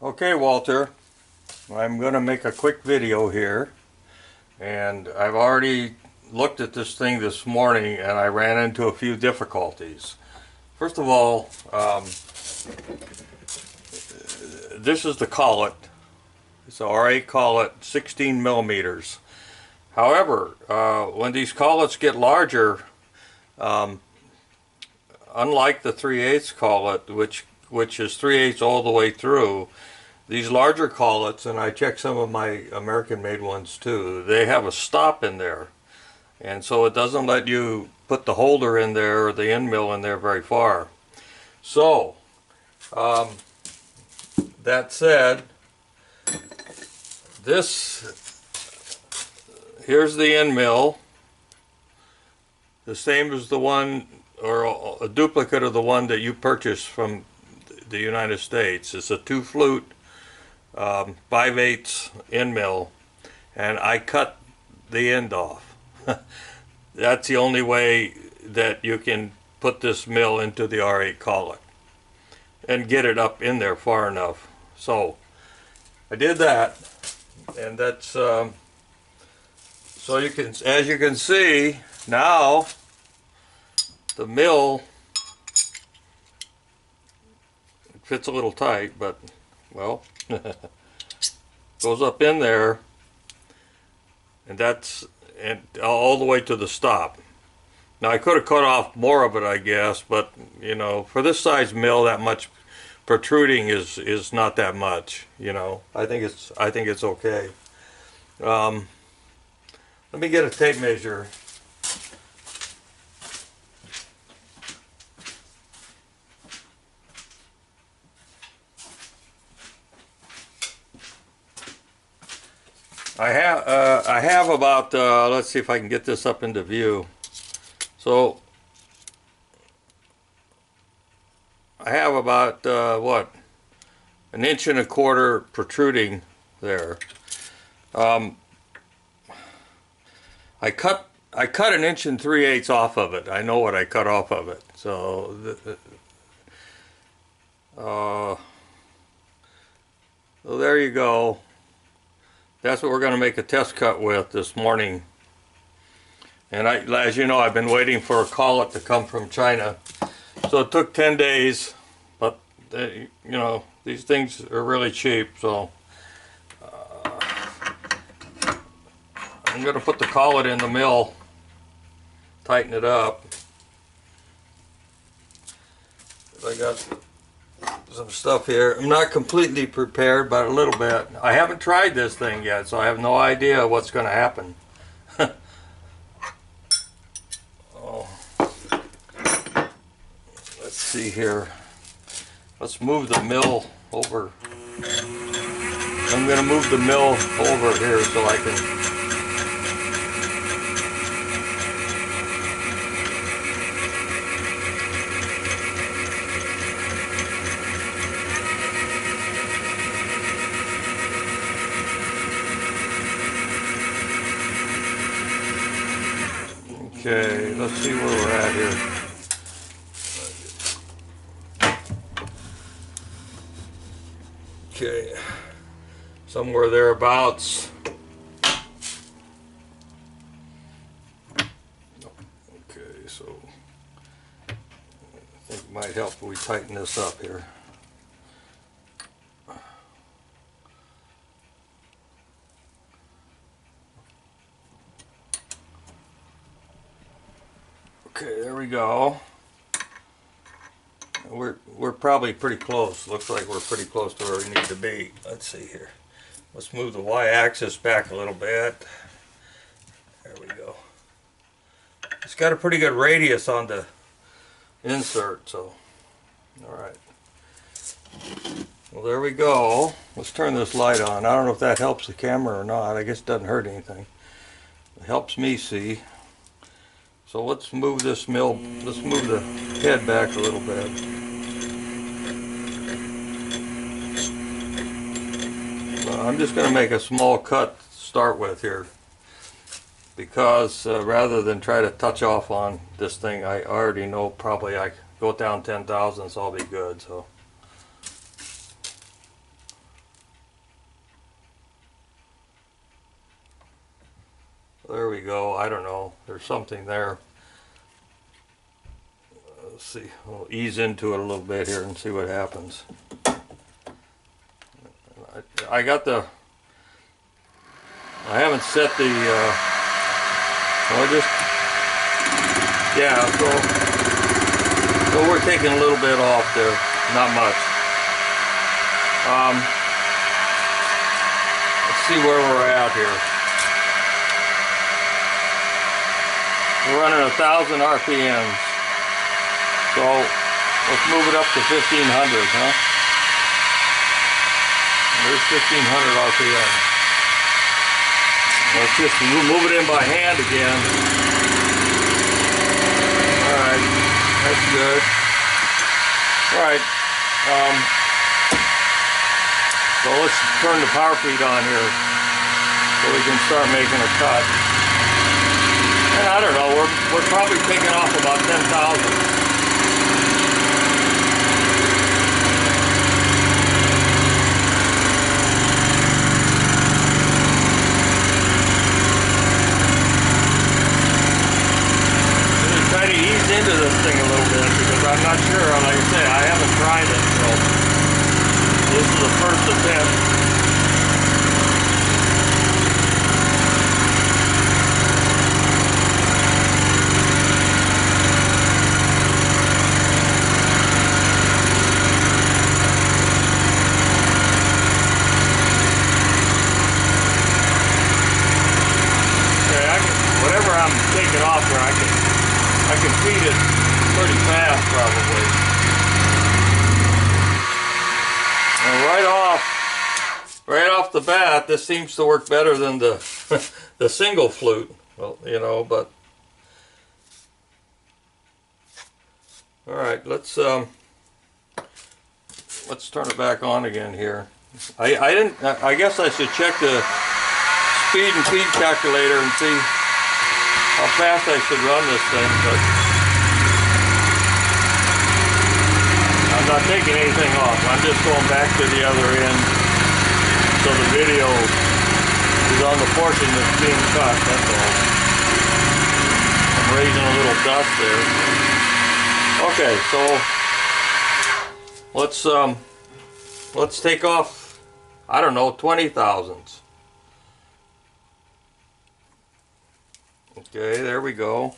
Okay, Walter, I'm going to make a quick video here, and I've already looked at this thing this morning and I ran into a few difficulties. First of all, this is the collet. It's an R8 collet, 16 millimeters. However, when these collets get larger, unlike the 3/8 collet, which is 3/8 all the way through, these larger collets, and I checked some of my American-made ones too, they have a stop in there. And so it doesn't let you put the holder in there or the end mill in there very far. So, that said, here's the end mill, the same as the one, or a duplicate of the one that you purchased from the United States. It's a 2-flute 5/8 end mill, and I cut the end off. That's the only way that you can put this mill into the R8 collet and get it up in there far enough. So I did that, and that's so you can, as you can see now, the mill, it fits a little tight, but well, goes up in there, and that's all the way to the stop. Now I could have cut off more of it, I guess, but you know, for this size mill, that much protruding is not that much. You know, I think it's okay. Let me get a tape measure. I have about, let's see if I can get this up into view. So I have about what, 1.25 inches protruding there. I cut 1 3/8 inches off of it. I know what I cut off of it. So so there you go. That's what we're going to make a test cut with this morning. And as you know, I've been waiting for a collet to come from China. So it took 10 days, but you know, these things are really cheap. So I'm going to put the collet in the mill, tighten it up. I got some stuff here. I'm not completely prepared, but a little bit. I haven't tried this thing yet, so I have no idea what's going to happen. Oh. Let's see here. Let's move the mill over. I'm going to move the mill over here so I can... Okay, let's see where we're at here. Okay, somewhere thereabouts. Okay, so I think it might help if we tighten this up here. Okay, there we go. We're probably pretty close. Looks like we're pretty close to where we need to be. Let's see here. Let's move the y-axis back a little bit. There we go. It's got a pretty good radius on the insert, so alright. Well, there we go. Let's turn this light on. I don't know if that helps the camera or not. I guess it doesn't hurt anything. It helps me see. So let's move this mill, let's move the head back a little bit. I'm just going to make a small cut to start with here, because rather than try to touch off on this thing, I already know probably I go down 10 thousandths, I'll be good. So There we go. I don't know. There's something there. Let's see. We'll ease into it a little bit here and see what happens. I got the... I haven't set the... well, just... Yeah, so we're taking a little bit off there. Not much. Let's see where we're at here. We're running 1,000 RPMs. So let's move it up to 1,500, huh? There's 1,500 RPM. Let's just move it in by hand again. Alright, that's good. Alright, so let's turn the power feed on here so we can start making a cut. And I don't know, we're probably taking off about 10,000. Into this thing a little bit because I'm not sure. Like I say, I haven't tried it, so this is the first attempt. Okay, whatever I'm taking off here, I can feed it pretty fast, probably. And right off the bat, this seems to work better than the the single flute. Well, you know, but all right, let's turn it back on again here. I guess I should check the speed and feed calculator and see how fast I should run this thing, but I'm not taking anything off. I'm just going back to the other end so the video is on the portion that's being cut, that's all. I'm raising a little dust there. Okay, so let's take off, I don't know, 20 thousandths. Okay, there we go.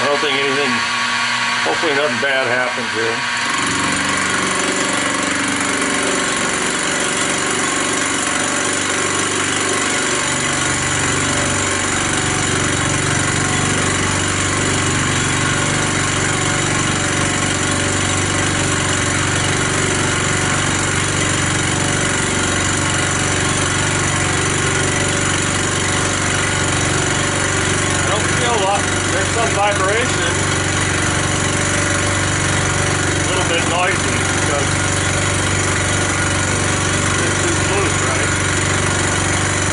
I don't think anything, hopefully nothing bad happens here. There's some vibration, a little bit noisy because it's too loose, right?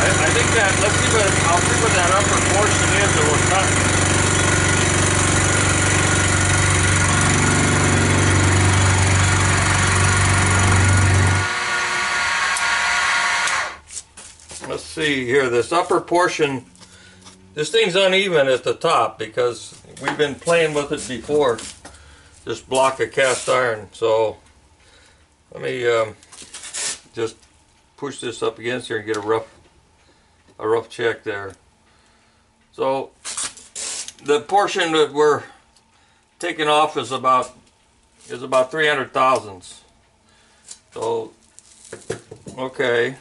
I think that, I'll see what that upper portion is that we're cutting. Let's see here, this upper portion. This thing's uneven at the top because we've been playing with it before, this block of cast iron. So let me just push this up against here and get a rough check there. So the portion that we're taking off is about 300 thousandths. So okay.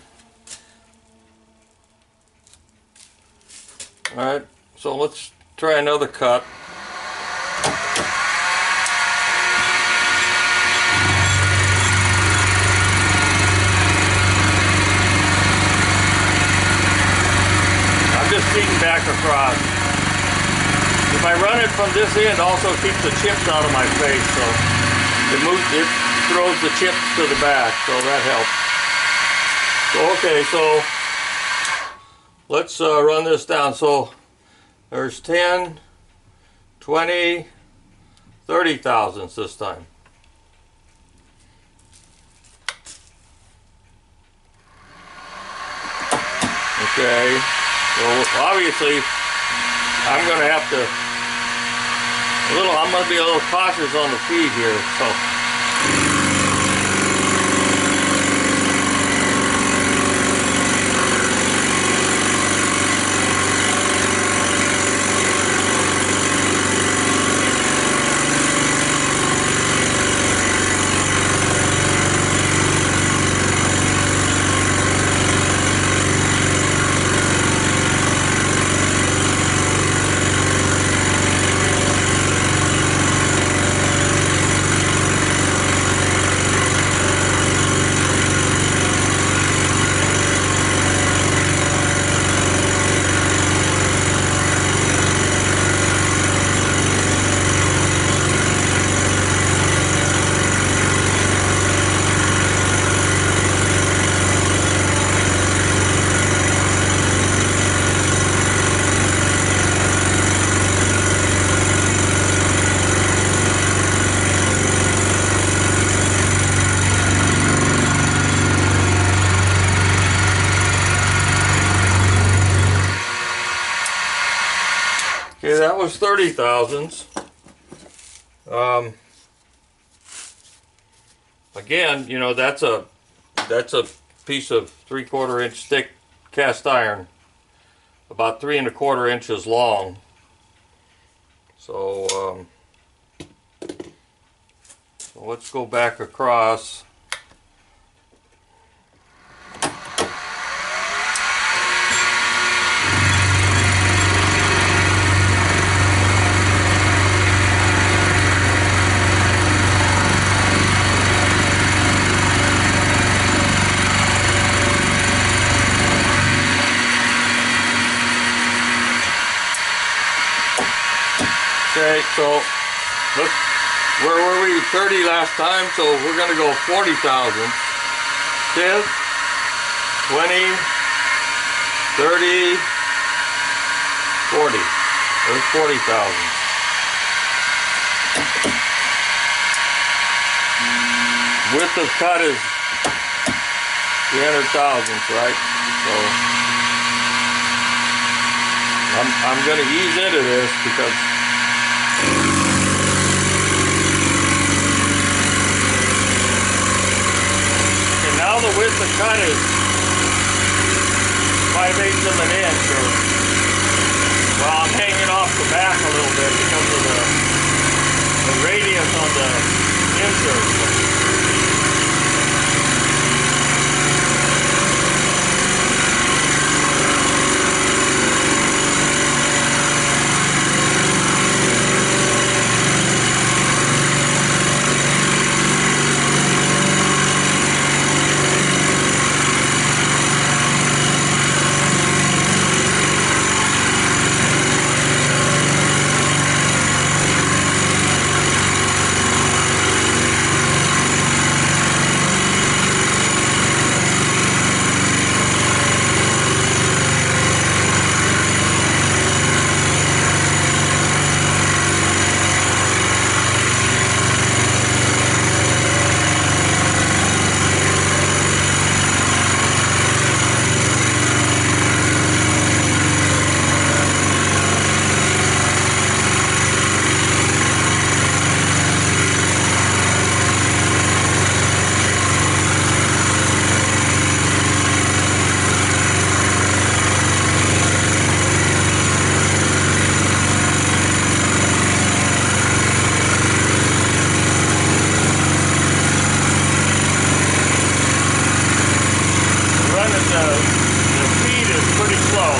Alright, so let's try another cut. I'm just feeding back across. If I run it from this end, also keeps the chips out of my face, so it throws the chips to the back, so that helps. Okay, so let's run this down. So there's 10, 20, 30 thousandths this time. Okay, so obviously I'm going to have to I'm going to be a little cautious on the feed here, so. Okay, that was 30 thousandths. Again, you know, that's a piece of 3/4 inch thick cast iron, about 3 1/4 inches long. So, so let's go back across. Okay, so look, where were we? 30 last time, so we're going to go 40 thousandths. 10, 20, 30, 40. There's 40 thousandths. Width of cut is 300 thousandths, right? So I'm going to ease into this because now the width of cut is 5/8 of an inch, or well, I'm hanging off the back a little bit because of the radius on the insert. The feed is pretty slow.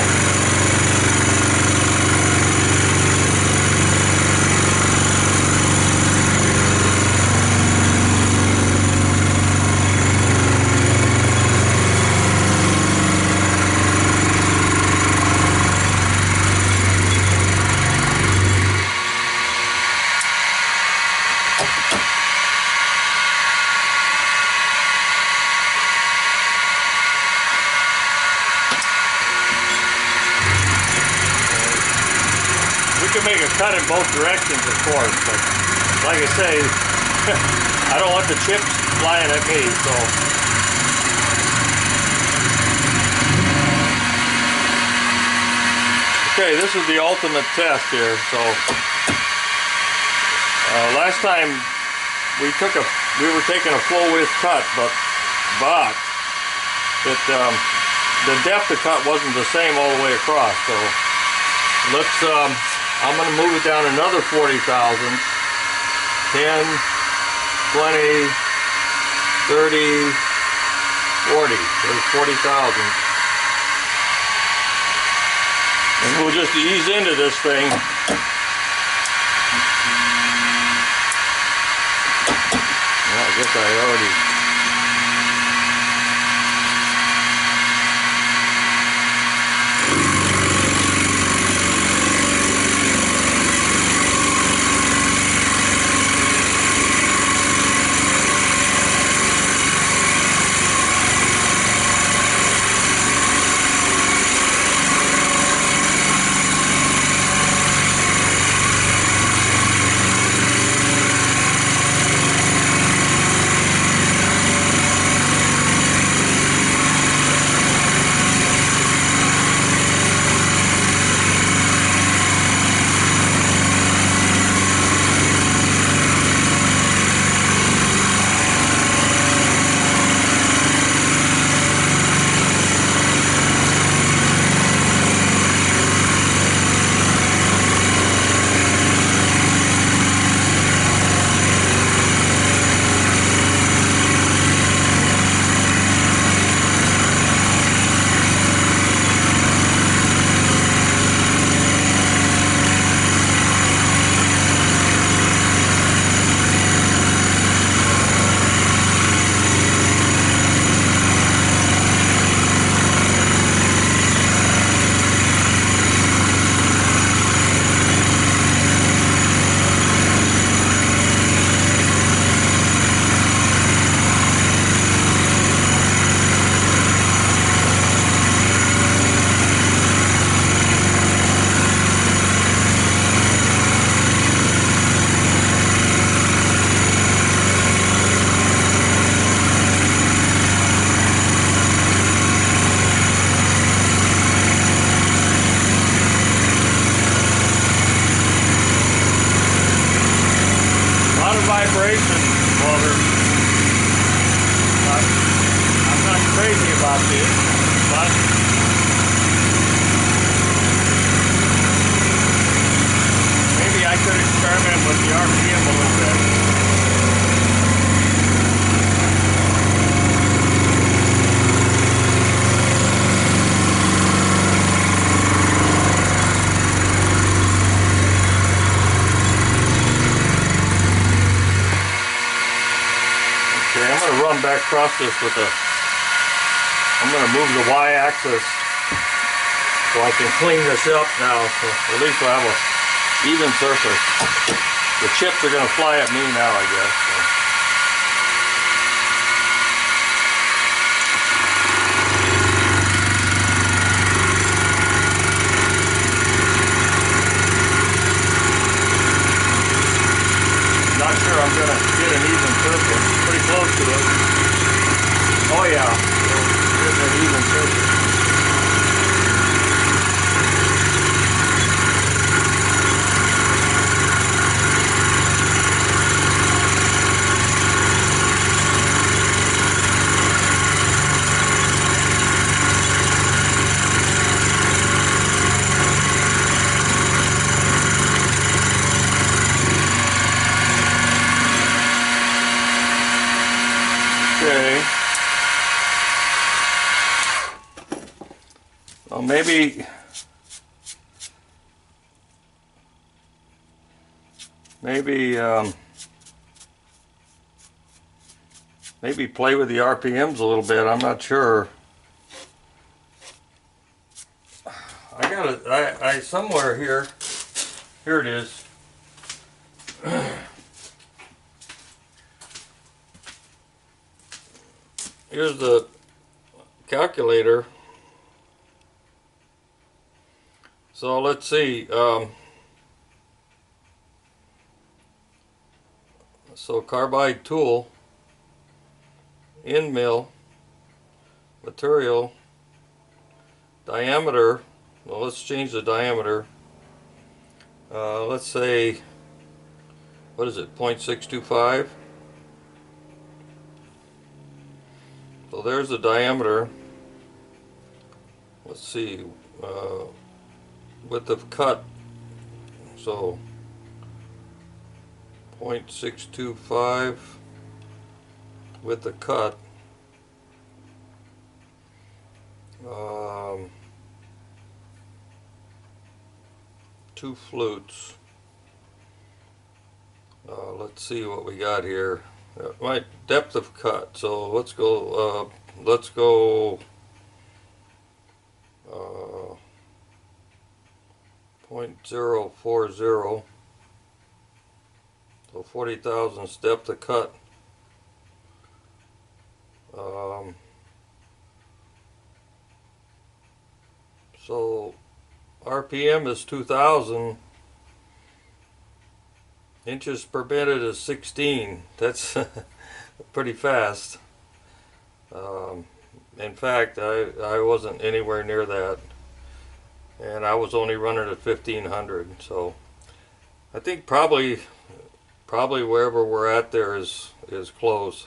You can make a cut in both directions, of course, but like I say, I don't want the chips flying at me, so. Okay, this is the ultimate test here. So last time we were taking a full width cut, but the depth of cut wasn't the same all the way across. So let's I'm going to move it down another 40 thousandths, 10, 20, 30, 40. There's 40 thousandths. And we'll just ease into this thing. Well, I guess I already... Vibration, well, I'm not crazy about this, but maybe I could experiment with the RPM a little bit. I'm going to run back across this with I'm going to move the Y-axis so I can clean this up now, so at least we'll have an even surface. The chips are going to fly at me now, I guess. So. Not sure I'm going to get an even surface. Pretty close to it. Oh yeah, it's an even surface. Okay. Well, maybe maybe play with the RPMs a little bit. I'm not sure. I got it. I somewhere here. Here it is. Here's the calculator. So let's see. So carbide tool, end mill, material, diameter. Well, let's change the diameter. Let's say, what is it, 0.625? So there's the diameter. Let's see, width of cut, so 0.625 width of cut. Two flutes. Let's see what we got here. My depth of cut. So let's go. 0.040. So 40 thousandths depth of cut. So RPM is 2,000. Inches per minute is 16. That's pretty fast. In fact, I wasn't anywhere near that, and I was only running at 1500. So I think probably wherever we're at there is close.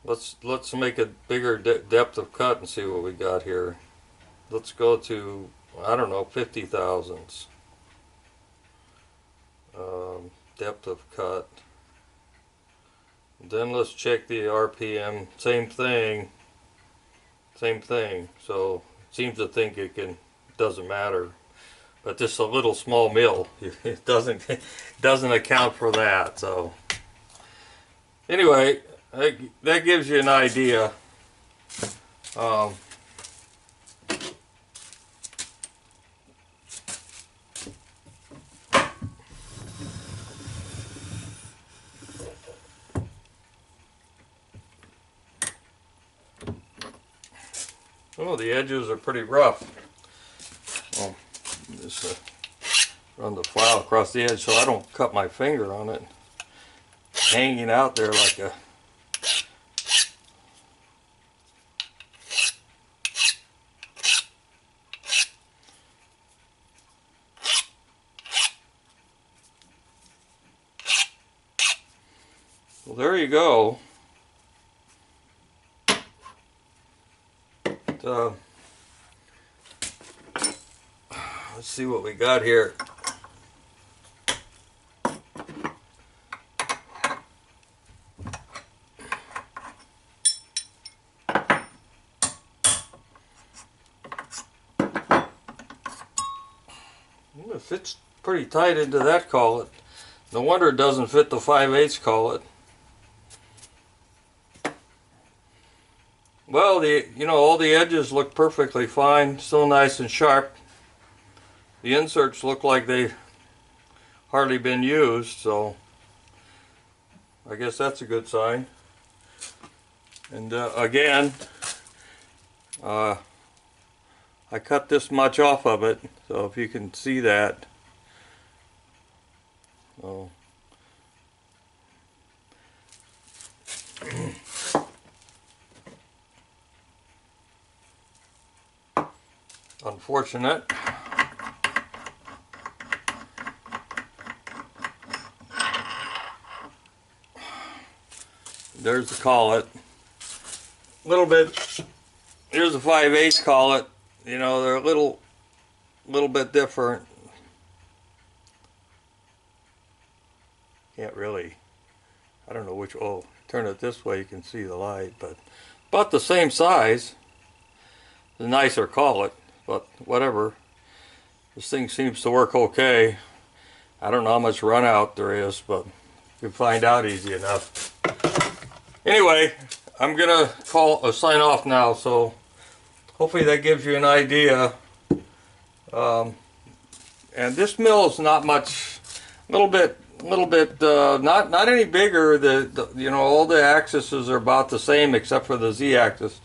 Let's make a bigger depth of cut and see what we got here. Let's go to, I don't know, 50 thousandths. Depth of cut. Then let's check the RPM. Same thing. So it seems to think doesn't matter. But this is a little small mill. It doesn't account for that. So anyway, that gives you an idea. Oh, the edges are pretty rough. Well, just run the file across the edge so I don't cut my finger on it. Hanging out there like a... Well, there you go. Let's see what we got here. It fits pretty tight into that collet. No wonder it doesn't fit the 5/8 collet. Well, all the edges look perfectly fine, still nice and sharp. The inserts look like they've hardly been used, so I guess that's a good sign. And again, I cut this much off of it, so if you can see that. So unfortunate. There's the collet. Little bit. Here's the 5/8 collet. You know, they're a little bit different. Can't really. I don't know which. Oh, turn it this way, you can see the light, but about the same size. The nicer collet, but whatever. This thing seems to work okay. I don't know how much run out there is, but you can find out easy enough. Anyway, I'm gonna sign off now, so hopefully that gives you an idea. And this mill is not much, little bit, not any bigger. All the axes are about the same except for the Z-axis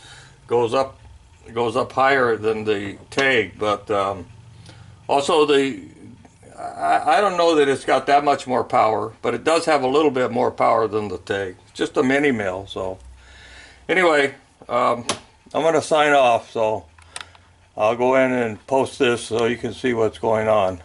goes up higher than the tag, but also I don't know that it's got that much more power, but it does have a little bit more power than the TIG. Just a mini mill. So anyway, I'm gonna sign off. So I'll go in and post this so you can see what's going on.